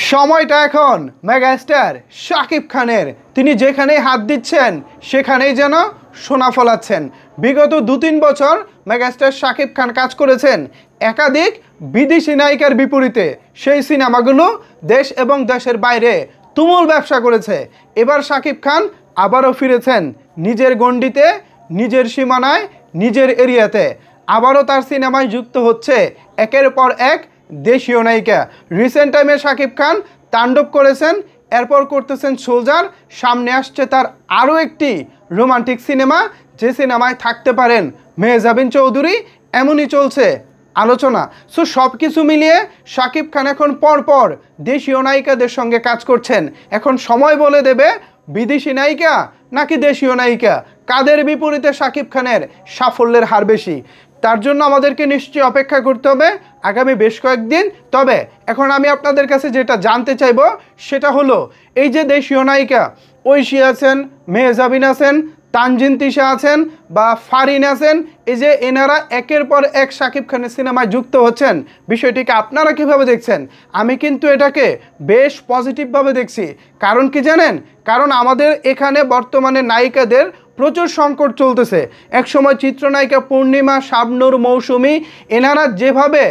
সময়টা এখন মেগাস্টার শাকিব খানের। তিনি যেখানেই হাত দিচ্ছেন সেখানেই যেন সোনা ফলাচ্ছেন। বিগত 2-3 বছর মেগাস্টার শাকিব খান কাজ করেছেন একাধিক বিদেশি নায়িকার বিপরীতে। সেই সিনেমাগুলো দেশ এবং দেশের বাইরে তুমুল ব্যবসা করেছে। এবার শাকিব খান আবারও ফিরেছেন নিজের গণ্ডিতে, নিজের সীমানায়, নিজের এরিয়াতে। আবারও তার সিনেমায় যুক্ত হচ্ছে একের পর এক দেশীয় নায়িকা। রিসেন্ট টাইমে শাকিব খান তাণ্ডব করেছেন, এরপর করতেছেন সোলজার। সামনে আসছে তার আরও একটি রোমান্টিক সিনেমা, যে সিনেমায় থাকতে পারেন মেহজাবিন চৌধুরী। এমনই চলছে আলোচনা। সো সব কিছু মিলিয়ে শাকিব খান এখন পরপর দেশীয় নায়িকাদের সঙ্গে কাজ করছেন। এখন সময় বলে দেবে বিদেশি নায়িকা নাকি দেশীয় নায়িকা, কাদের বিপরীতে শাকিব খানের সাফল্যের হার বেশি। তার জন্য আমাদেরকে নিশ্চয়ই অপেক্ষা করতে হবে আগামী বেশ কয়েকদিন। তবে এখন আমি আপনাদের কাছে যেটা জানতে চাইব সেটা হলো, এই যে দেশীয় নায়িকা ঐশী আছেন, মেহজাবিন আছেন, তানজিন তিশা আছেন বা ফারিন আছেন, এই যে এনারা একের পর এক শাকিব খানের সিনেমায় যুক্ত হচ্ছেন, বিষয়টিকে আপনারা কিভাবে দেখছেন? আমি কিন্তু এটাকে বেশ পজিটিভভাবে দেখছি। কারণ কি জানেন? কারণ আমাদের এখানে বর্তমানে নায়িকাদের প্রচুর সংকট চলতেছে। একসময় চিত্রনায়িকা পূর্ণিমা, শাবনূর, মৌসুমী, এনারা যেভাবে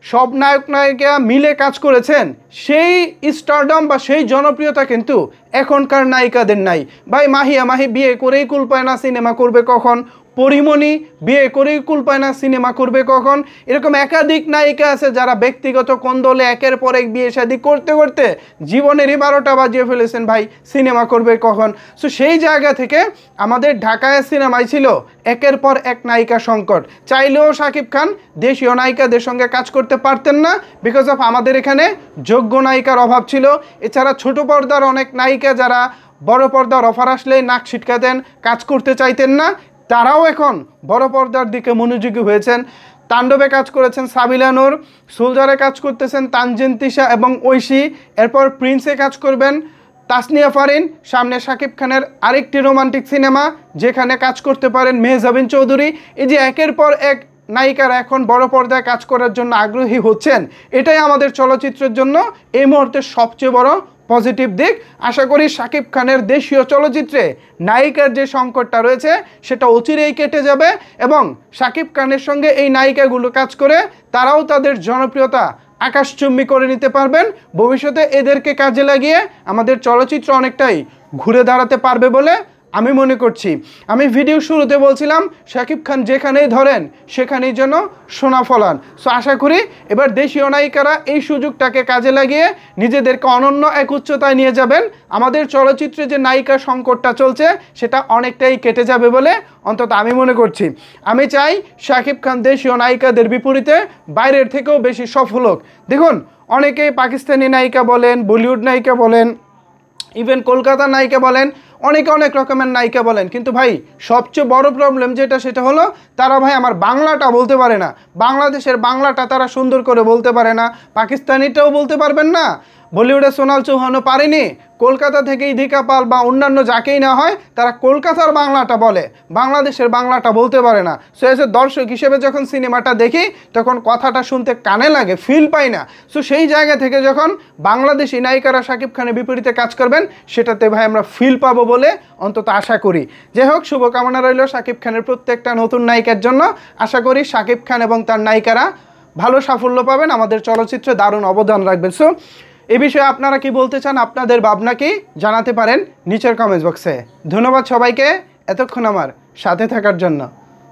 সব নায়ক নায়িকা মিলে কাজ করেছেন, সেই স্টারডম বা সেই জনপ্রিয়তা কিন্তু এখনকার নায়িকাদের নাই। ভাই মাহি বিয়ে করেই কুল পায় না, সিনেমা করবে কখন? পরিমণি বিয়ে করেই কুল পায় না, সিনেমা করবে কখন? এরকম একাধিক নায়িকা আছে যারা ব্যক্তিগত কোন্দলে একের পর এক বিয়ে শাদী করতে করতে জীবনেরই 12টা বাজিয়ে ফেলেছেন। ভাই সিনেমা করবে কখন? সো সেই জায়গা থেকে আমাদের ঢাকায় সিনেমায় ছিল একের পর এক নায়িকা সংকট। চাইলেও শাকিব খান দেশীয় নায়িকাদের সঙ্গে কাজ করতে পারতেন না, বিকজ অফ আমাদের এখানে যোগ্য নায়িকার অভাব ছিল। এছাড়া ছোট পর্দার অনেক নায়িকা যারা বড় পর্দার অফার আসলে নাক ছিটকাতেন, কাজ করতে চাইতেন না, তারাও এখন বড় পর্দার দিকে মনোযোগী হয়েছেন। তাণ্ডবে কাজ করেছেন সাবিলা নূর, সোলজারে কাজ করতেছেন তানজিন তিশা এবং ঐশী, এরপর প্রিন্সে কাজ করবেন তাসনিয়া ফারিন। সামনে শাকিব খানের আরেকটি রোমান্টিক সিনেমা, যেখানে কাজ করতে পারেন মেহজাবিন চৌধুরী। এই যে একের পর এক নায়িকারা এখন বড় পর্দায় কাজ করার জন্য আগ্রহী হচ্ছেন, এটাই আমাদের চলচ্চিত্রের জন্য এই মুহূর্তে সবচেয়ে বড় পজিটিভ দিক। আশা করি শাকিব খানের দেশীয় চলচ্চিত্রে নায়িকার যে সংকটটা রয়েছে সেটা অচিরেই কেটে যাবে এবং শাকিব খানের সঙ্গে এই নায়িকাগুলো কাজ করে তারাও তাদের জনপ্রিয়তা আকাশচুম্বী করে নিতে পারবেন। ভবিষ্যতে এদেরকে কাজে লাগিয়ে আমাদের চলচ্চিত্র অনেকটাই ঘুরে দাঁড়াতে পারবে বলে আমি মনে করছি। আমি ভিডিও শুরুতে বলছিলাম শাকিব খান যেখানেই ধরেন সেখানেই যেন সোনা ফলান। সো আশা করি এবার দেশীয় নায়িকারা এই সুযোগটাকে কাজে লাগিয়ে নিজেদেরকে অনন্য এক উচ্চতায় নিয়ে যাবেন। আমাদের চলচ্চিত্রে যে নায়িকা সংকটটা চলছে সেটা অনেকটাই কেটে যাবে বলে অন্তত আমি মনে করছি। আমি চাই শাকিব খান দেশীয় নায়িকাদের বিপরীতে বাইরের থেকেও বেশি সফল হোক। দেখুন, অনেকেই পাকিস্তানি নায়িকা বলেন, বলিউড নায়িকা বলেন, ইভেন কলকাতার নায়িকা বলেন, অনেকে অনেক রকমের নায়িকা বলেন, কিন্তু ভাই সবচেয়ে বড় প্রবলেম সেটা হলো তারা ভাই আমার বাংলাটা বলতে পারে না। বাংলাদেশের বাংলাটা তারা সুন্দর করে বলতে পারে না, পাকিস্তানিটাও বলতে পারবেন না, বলিউডে সোনাল চৌহানও পারেনি, কলকাতা থেকে ইদিকা পাল বা অন্যান্য যাকেই না হয় তারা কলকাতার বাংলাটা বলে, বাংলাদেশের বাংলাটা বলতে পারে না। সো এজ এ দর্শক হিসেবে যখন সিনেমাটা দেখি তখন কথাটা শুনতে কানে লাগে, ফিল পাই না। সো সেই জায়গা থেকে যখন বাংলাদেশি নায়িকারা শাকিব খানের বিপরীতে কাজ করবেন সেটাতে ভাই আমরা ফিল পাবো বলে অন্তত আশা করি। যাই হোক, শুভকামনা রইল শাকিব খানের প্রত্যেকটা নতুন নায়িকার জন্য। আশা করি শাকিব খান এবং তার নায়িকারা ভালো সাফল্য পাবেন, আমাদের চলচ্চিত্রে দারুণ অবদান রাখবেন। সো এ বিষয়ে আপনারা কি বলতে চান, আপনাদের ভাবনা কি জানাতে পারেন নিচের কমেন্টস বক্সে। ধন্যবাদ সবাইকে এতক্ষণ আমার সাথে থাকার জন্য।